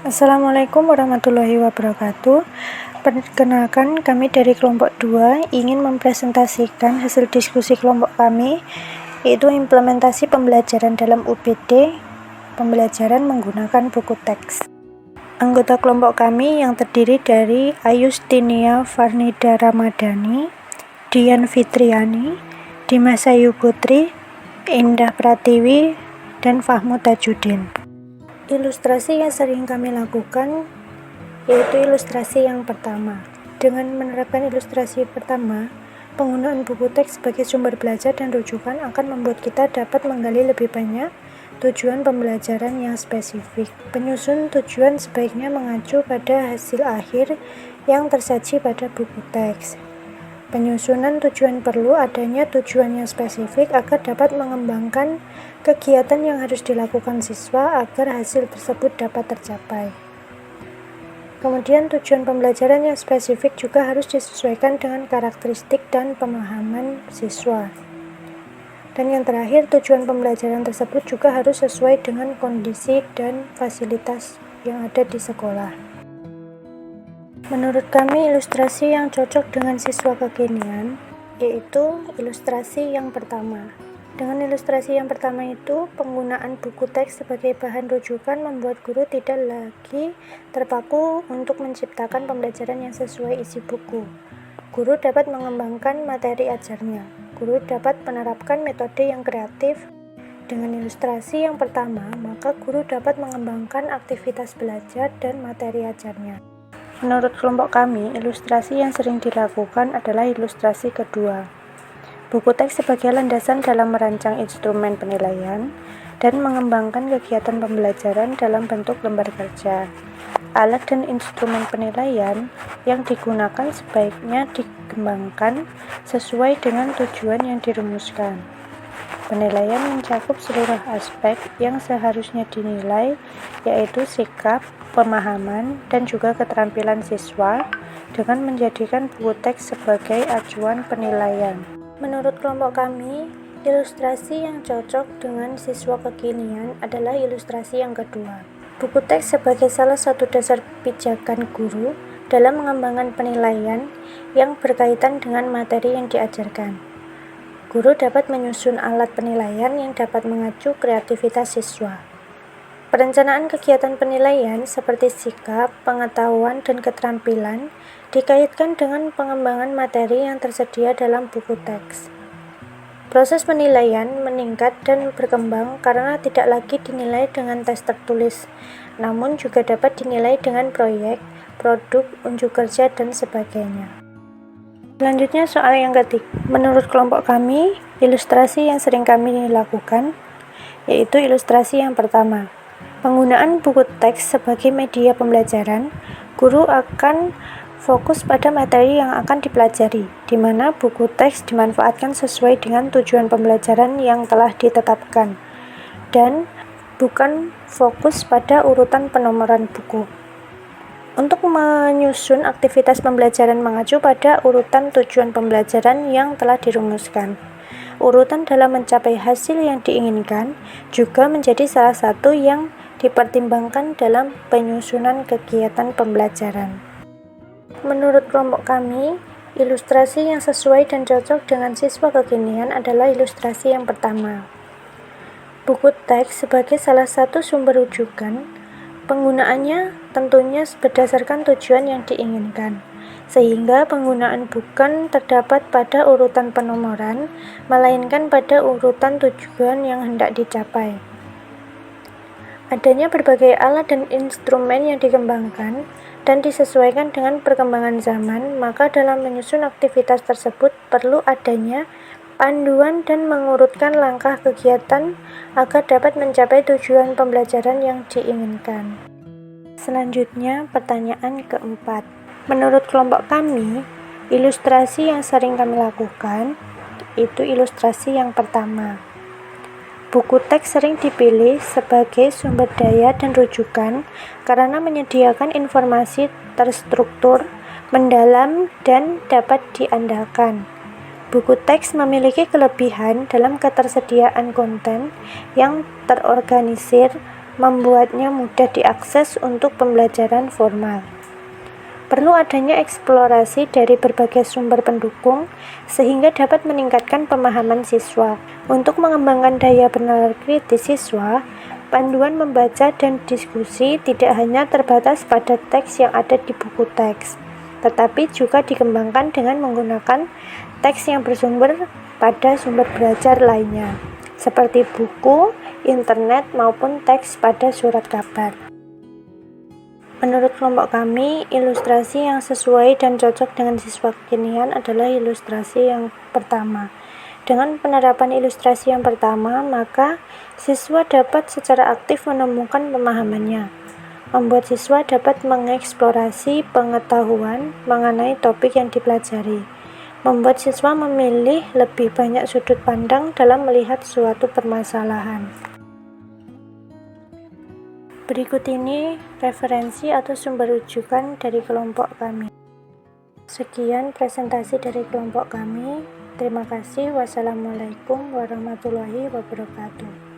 Assalamualaikum warahmatullahi wabarakatuh. Perkenalkan, kami dari kelompok 2 ingin mempresentasikan hasil diskusi kelompok kami, yaitu implementasi pembelajaran dalam UPD, pembelajaran menggunakan buku teks. Anggota kelompok kami yang terdiri dari Ayustinia Farnida Ramadhani, Dian Fitriani, Dimas Ayu Putri, Indah Pratiwi, dan Fahmu Tajudin. Ilustrasi yang sering kami lakukan yaitu ilustrasi yang pertama. Dengan menerapkan ilustrasi pertama, penggunaan buku teks sebagai sumber belajar dan rujukan akan membuat kita dapat menggali lebih banyak tujuan pembelajaran yang spesifik. Penyusun tujuan sebaiknya mengacu pada hasil akhir yang tersaji pada buku teks. Penyusunan tujuan perlu adanya tujuan yang spesifik agar dapat mengembangkan kegiatan yang harus dilakukan siswa agar hasil tersebut dapat tercapai. Kemudian tujuan pembelajaran yang spesifik juga harus disesuaikan dengan karakteristik dan pemahaman siswa. Dan yang terakhir, tujuan pembelajaran tersebut juga harus sesuai dengan kondisi dan fasilitas yang ada di sekolah. Menurut kami, ilustrasi yang cocok dengan siswa kekinian yaitu ilustrasi yang pertama. Dengan ilustrasi yang pertama itu, penggunaan buku teks sebagai bahan rujukan membuat guru tidak lagi terpaku untuk menciptakan pembelajaran yang sesuai isi buku. Guru dapat mengembangkan materi ajarnya. Guru dapat menerapkan metode yang kreatif. Dengan ilustrasi yang pertama, maka guru dapat mengembangkan aktivitas belajar dan materi ajarnya. Menurut kelompok kami, ilustrasi yang sering dilakukan adalah ilustrasi kedua. Buku teks sebagai landasan dalam merancang instrumen penilaian dan mengembangkan kegiatan pembelajaran dalam bentuk lembar kerja. Alat dan instrumen penilaian yang digunakan sebaiknya dikembangkan sesuai dengan tujuan yang dirumuskan. Penilaian mencakup seluruh aspek yang seharusnya dinilai, yaitu sikap, pemahaman, dan juga keterampilan siswa dengan menjadikan buku teks sebagai acuan penilaian. Menurut kelompok kami, ilustrasi yang cocok dengan siswa kekinian adalah ilustrasi yang kedua. Buku teks sebagai salah satu dasar pijakan guru dalam mengembangkan penilaian yang berkaitan dengan materi yang diajarkan. Guru dapat menyusun alat penilaian yang dapat mengacu kreativitas siswa. Perencanaan kegiatan penilaian seperti sikap, pengetahuan, dan keterampilan dikaitkan dengan pengembangan materi yang tersedia dalam buku teks. Proses penilaian meningkat dan berkembang karena tidak lagi dinilai dengan tes tertulis, namun juga dapat dinilai dengan proyek, produk, unjuk kerja, dan sebagainya. Selanjutnya soal yang ketiga. Menurut kelompok kami, ilustrasi yang sering kami lakukan yaitu ilustrasi yang pertama. Penggunaan buku teks sebagai media pembelajaran, guru akan fokus pada materi yang akan dipelajari, di mana buku teks dimanfaatkan sesuai dengan tujuan pembelajaran yang telah ditetapkan, dan bukan fokus pada urutan penomoran buku. Untuk menyusun aktivitas pembelajaran mengacu pada urutan tujuan pembelajaran yang telah dirumuskan. Urutan dalam mencapai hasil yang diinginkan juga menjadi salah satu yang dipertimbangkan dalam penyusunan kegiatan pembelajaran. Menurut kelompok kami, ilustrasi yang sesuai dan cocok dengan siswa kekinian adalah ilustrasi yang pertama. Buku teks sebagai salah satu sumber rujukan, penggunaannya tentunya berdasarkan tujuan yang diinginkan, sehingga penggunaan bukan terdapat pada urutan penomoran, melainkan pada urutan tujuan yang hendak dicapai. Adanya berbagai alat dan instrumen yang dikembangkan dan disesuaikan dengan perkembangan zaman, maka dalam menyusun aktivitas tersebut perlu adanya panduan dan mengurutkan langkah kegiatan agar dapat mencapai tujuan pembelajaran yang diinginkan. Selanjutnya, pertanyaan keempat. Menurut kelompok kami, ilustrasi yang sering kami lakukan itu ilustrasi yang pertama. Buku teks sering dipilih sebagai sumber daya dan rujukan karena menyediakan informasi terstruktur, mendalam, dan dapat diandalkan. Buku teks memiliki kelebihan dalam ketersediaan konten yang terorganisir, membuatnya mudah diakses untuk pembelajaran formal. Perlu adanya eksplorasi dari berbagai sumber pendukung sehingga dapat meningkatkan pemahaman siswa. Untuk mengembangkan daya bernalar kritis siswa, panduan membaca dan diskusi tidak hanya terbatas pada teks yang ada di buku teks, tetapi juga dikembangkan dengan menggunakan teks yang bersumber pada sumber belajar lainnya, seperti buku, internet, maupun teks pada surat kabar. Menurut kelompok kami, ilustrasi yang sesuai dan cocok dengan siswa kekinian adalah ilustrasi yang pertama. Dengan penerapan ilustrasi yang pertama, maka siswa dapat secara aktif menemukan pemahamannya, membuat siswa dapat mengeksplorasi pengetahuan mengenai topik yang dipelajari, membuat siswa memilih lebih banyak sudut pandang dalam melihat suatu permasalahan. Berikut ini referensi atau sumber rujukan dari kelompok kami. Sekian presentasi dari kelompok kami. Terima kasih. Wassalamualaikum warahmatullahi wabarakatuh.